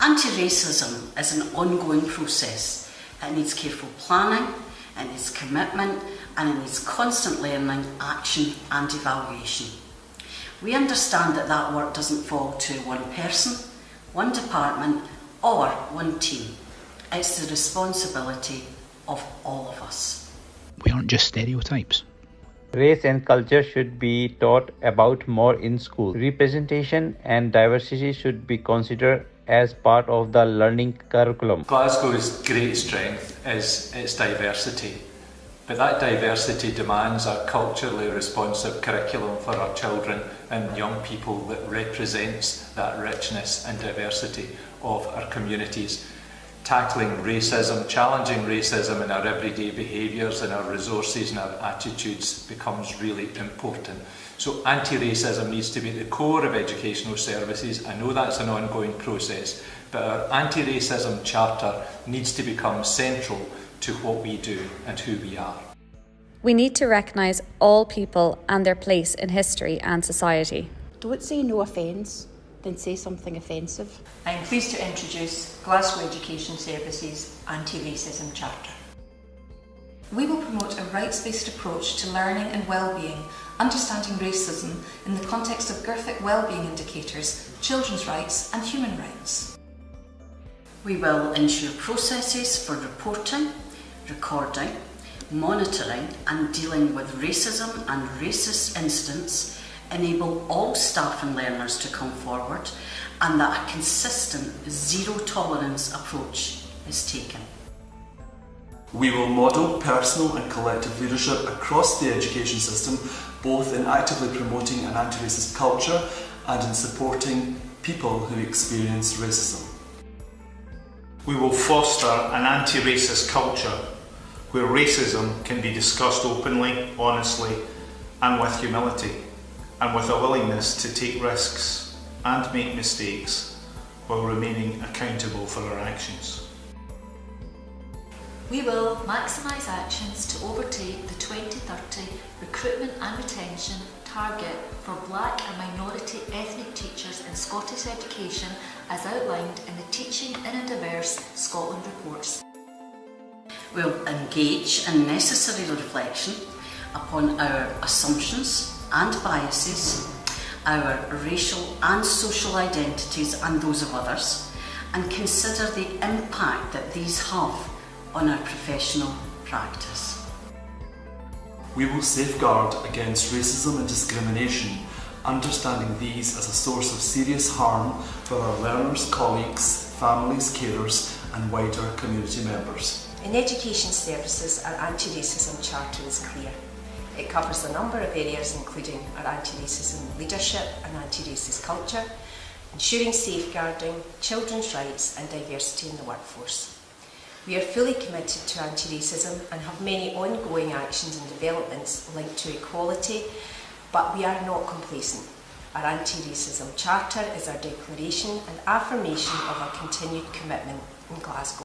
Anti-racism is an ongoing process. It needs careful planning, it needs commitment, and it needs constant learning, action and evaluation. We understand that that work doesn't fall to one person, one department or one team. It's the responsibility of all of us. We aren't just stereotypes. Race and culture should be taught about more in school. Representation and diversity should be considered as part of the learning curriculum. Glasgow's great strength is its diversity, but that diversity demands a culturally responsive curriculum for our children and young people that represents that richness and diversity of our communities. Tackling racism, challenging racism in our everyday behaviours and our resources and our attitudes becomes really important. So anti-racism needs to be at the core of educational services. I know that's an ongoing process, but our anti-racism charter needs to become central to what we do and who we are. We need to recognise all people and their place in history and society. Don't say no offence, then say something offensive. I am pleased to introduce Glasgow Education Services Anti-Racism Charter. We will promote a rights-based approach to learning and well-being, understanding racism in the context of GIRFIC wellbeing indicators, children's rights and human rights. We will ensure processes for reporting, recording, monitoring and dealing with racism and racist incidents enable all staff and learners to come forward, and that a consistent zero tolerance approach is taken. We will model personal and collective leadership across the education system, both in actively promoting an anti-racist culture and in supporting people who experience racism. We will foster an anti-racist culture where racism can be discussed openly, honestly and with humility, and with a willingness to take risks and make mistakes while remaining accountable for our actions. We will maximise actions to overtake the 2030 recruitment and retention target for black and minority ethnic teachers in Scottish education as outlined in the Teaching in a Diverse Scotland reports. We'll engage in necessary reflection upon our assumptions and biases, our racial and social identities and those of others, and consider the impact that these have on our professional practice. We will safeguard against racism and discrimination, understanding these as a source of serious harm for our learners, colleagues, families, carers and wider community members. In education services, our anti-racism charter is clear. It covers a number of areas including our anti-racism leadership and anti-racist culture, ensuring safeguarding, children's rights and diversity in the workforce. We are fully committed to anti-racism and have many ongoing actions and developments linked to equality, but we are not complacent. Our anti-racism charter is our declaration and affirmation of our continued commitment in Glasgow.